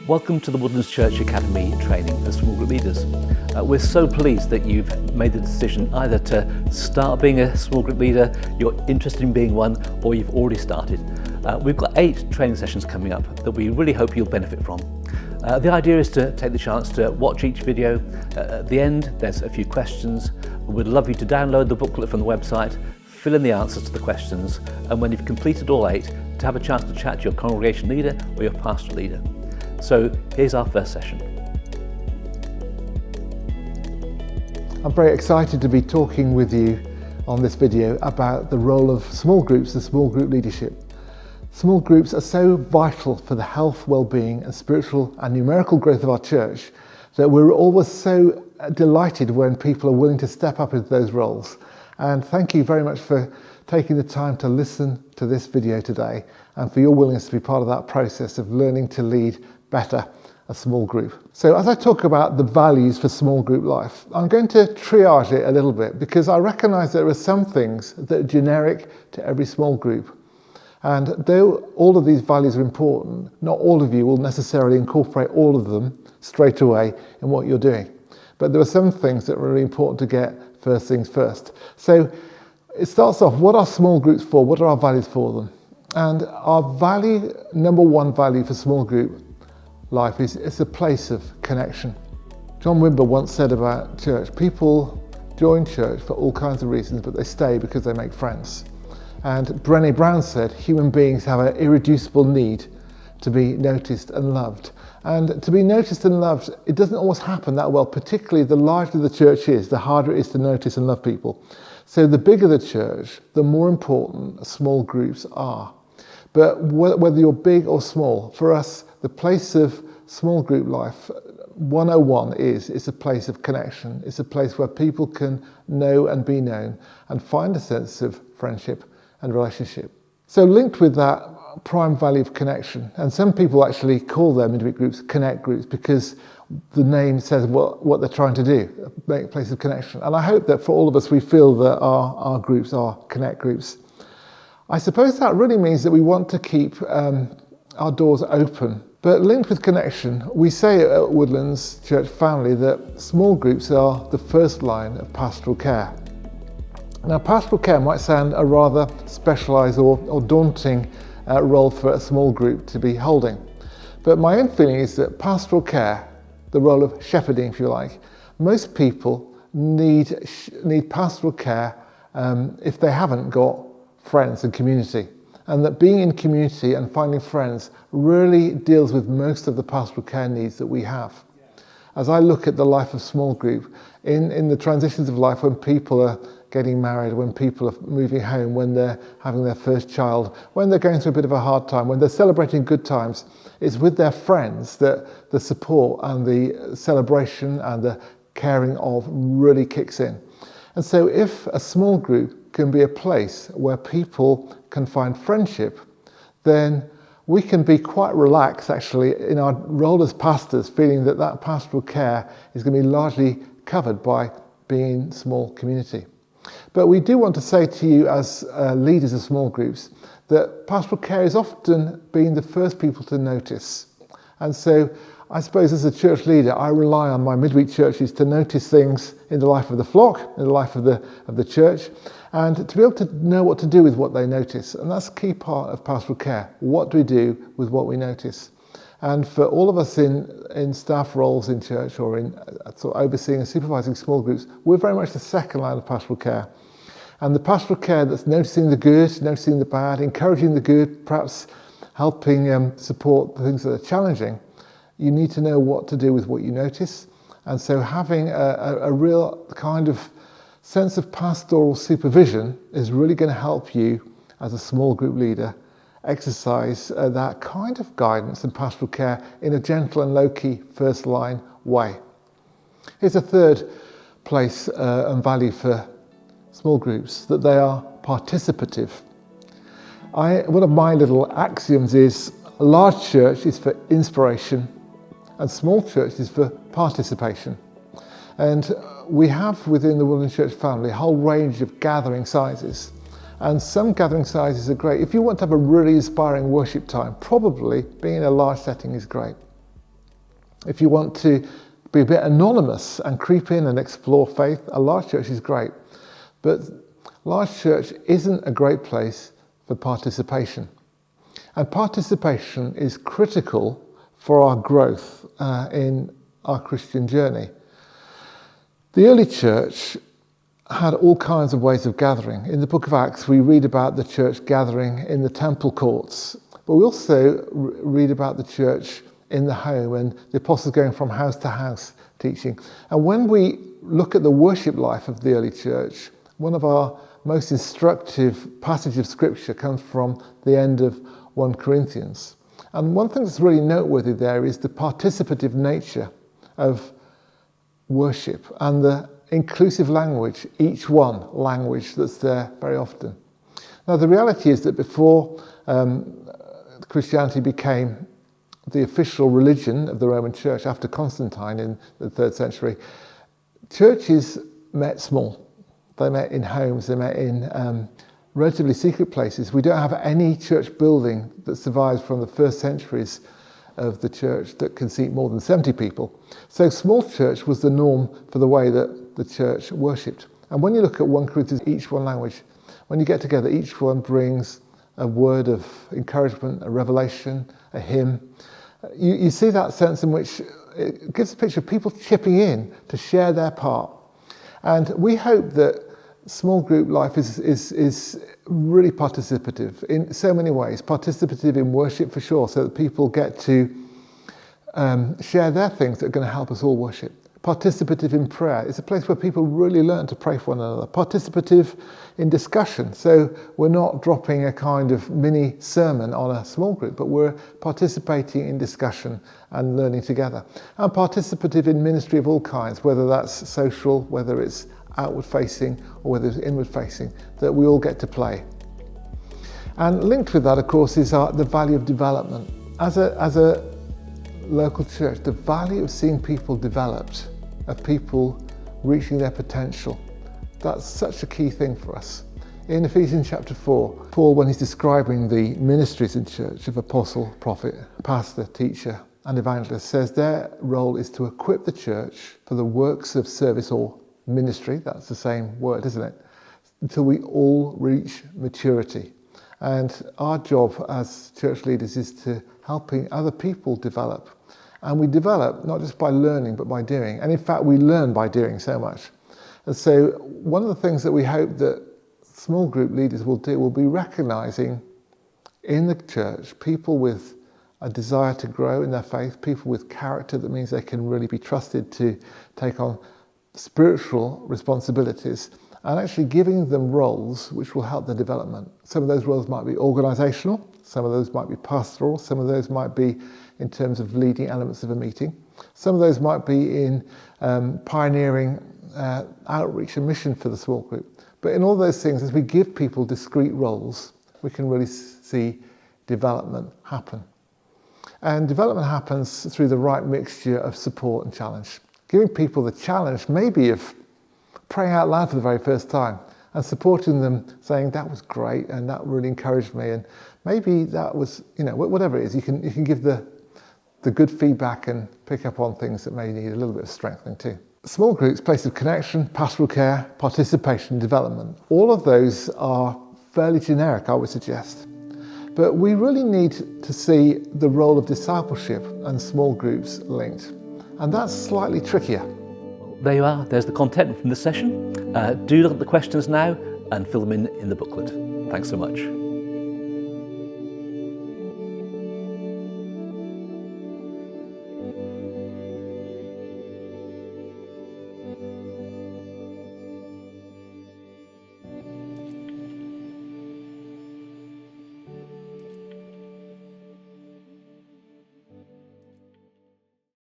Welcome to the Woodlands Church Academy training for small group leaders. We're so pleased that you've made the decision either to start being a small group leader, you're interested in being one, or you've already started. We've got 8 training sessions coming up that we really hope you'll benefit from. The idea is to take the chance to watch each video. At the end, there's a few questions. We'd love you to download the booklet from the website, fill in the answers to the questions, and when you've completed all 8, to have a chance to chat to your congregation leader or your pastoral leader. So here's our first session. I'm very excited to be talking with you on this video about the role of small groups and small group leadership. Small groups are so vital for the health, well-being and spiritual and numerical growth of our church that we're always so delighted when people are willing to step up into those roles. And thank you very much for taking the time to listen to this video today and for your willingness to be part of that process of learning to lead better a small group. So as I talk about the values for small group life, I'm going to triage it a little bit because I recognise there are some things that are generic to every small group. And though all of these values are important, not all of you will necessarily incorporate all of them straight away in what you're doing. But there are some things that are really important to get first things first. So it starts off, what are small groups for? What are our values for them? And our value, number one value for small group life is it's a place of connection. John Wimber once said about church, people join church for all kinds of reasons, but they stay because they make friends. And Brené Brown said, human beings have an irreducible need to be noticed and loved. And to be noticed and loved, it doesn't always happen that well, particularly the larger the church is, the harder it is to notice and love people. So the bigger the church, the more important small groups are. But whether you're big or small, for us, the place of small group life, 101 is a place of connection. It's a place where people can know and be known and find a sense of friendship and relationship. So linked with that prime value of connection, and some people actually call their midweek groups connect groups because the name says what they're trying to do, make a place of connection. And I hope that for all of us, we feel that our groups are connect groups. I suppose that really means that we want to keep our doors open. But linked with connection, we say at Woodlands Church Family that small groups are the first line of pastoral care. Now, pastoral care might sound a rather specialised or daunting role for a small group to be holding. But my own feeling is that pastoral care, the role of shepherding, if you like, most people need pastoral care if they haven't got friends and community. And that being in community and finding friends really deals with most of the pastoral care needs that we have. As I look at the life of small group, in the transitions of life when people are getting married, when people are moving home, when they're having their first child, when they're going through a bit of a hard time, when they're celebrating good times, it's with their friends that the support and the celebration and the caring of really kicks in. And so if a small group can be a place where people can find friendship, then we can be quite relaxed actually in our role as pastors, feeling that pastoral care is going to be largely covered by being in small community. But we do want to say to you as leaders of small groups that pastoral care is often being the first people to notice. And so I suppose as a church leader, I rely on my midweek churches to notice things in the life of the flock, in the life of the church, and to be able to know what to do with what they notice. And that's a key part of pastoral care. What do we do with what we notice? And for all of us in staff roles in church or in sort of overseeing and supervising small groups, we're very much the second line of pastoral care. And the pastoral care that's noticing the good, noticing the bad, encouraging the good, perhaps helping support the things that are challenging, you need to know what to do with what you notice. And so having a real kind of sense of pastoral supervision is really going to help you as a small group leader exercise that kind of guidance and pastoral care in a gentle and low-key first line way. Here's a third place and value for small groups, that they are participative. One of my little axioms is a large church is for inspiration and small church is for participation. And we have within the Woodlands Church Family a whole range of gathering sizes. And some gathering sizes are great. If you want to have a really inspiring worship time, probably being in a large setting is great. If you want to be a bit anonymous and creep in and explore faith, a large church is great. But large church isn't a great place for participation. And participation is critical for our growth in our Christian journey. The early church had all kinds of ways of gathering. In the book of Acts, we read about the church gathering in the temple courts, but we also read about the church in the home and the apostles going from house to house teaching. And when we look at the worship life of the early church, one of our most instructive passages of scripture comes from the end of 1 Corinthians. And one thing that's really noteworthy there is the participative nature of worship and the inclusive language, each one language that's there very often. Now the reality is that before Christianity became the official religion of the Roman Church after Constantine in the 3rd century, churches met small. They met in homes, they met in relatively secret places. We don't have any church building that survives from the first centuries of the church that can seat more than 70 people. So small church was the norm for the way that the church worshipped. And when you look at 1 Corinthians, each one language, when you get together, each one brings a word of encouragement, a revelation, a hymn. You see that sense in which it gives a picture of people chipping in to share their part. And we hope that small group life is really participative in so many ways. Participative in worship for sure, so that people get to share their things that are going to help us all worship. Participative in prayer. It's a place where people really learn to pray for one another. Participative in discussion. So we're not dropping a kind of mini sermon on a small group, but we're participating in discussion and learning together. And participative in ministry of all kinds, whether that's social, whether it's outward facing, or whether it's inward facing, that we all get to play. And linked with that, of course, is the value of development. As a local church, the value of seeing people developed, of people reaching their potential, that's such a key thing for us. In Ephesians chapter 4, Paul, when he's describing the ministries in church of apostle, prophet, pastor, teacher, and evangelist, says their role is to equip the church for the works of service or ministry, that's the same word, isn't it? Until we all reach maturity. And our job as church leaders is to helping other people develop. And we develop not just by learning, but by doing. And in fact, we learn by doing so much. And so one of the things that we hope that small group leaders will do will be recognizing in the church people with a desire to grow in their faith, people with character that means they can really be trusted to take on spiritual responsibilities, and actually giving them roles which will help their development. Some of those roles might be organisational, some of those might be pastoral, some of those might be in terms of leading elements of a meeting, some of those might be in pioneering outreach and mission for the small group. But in all those things, as we give people discrete roles, we can really see development happen. And development happens through the right mixture of support and challenge. Giving people the challenge maybe of praying out loud for the very first time and supporting them, saying that was great and that really encouraged me, and maybe that was, whatever it is, you can give the good feedback and pick up on things that may need a little bit of strengthening too. Small groups, place of connection, pastoral care, participation, development, all of those are fairly generic, I would suggest. But we really need to see the role of discipleship and small groups linked. And that's slightly trickier. There you are, there's the content from the session. Do look at the questions now and fill them in the booklet. Thanks so much.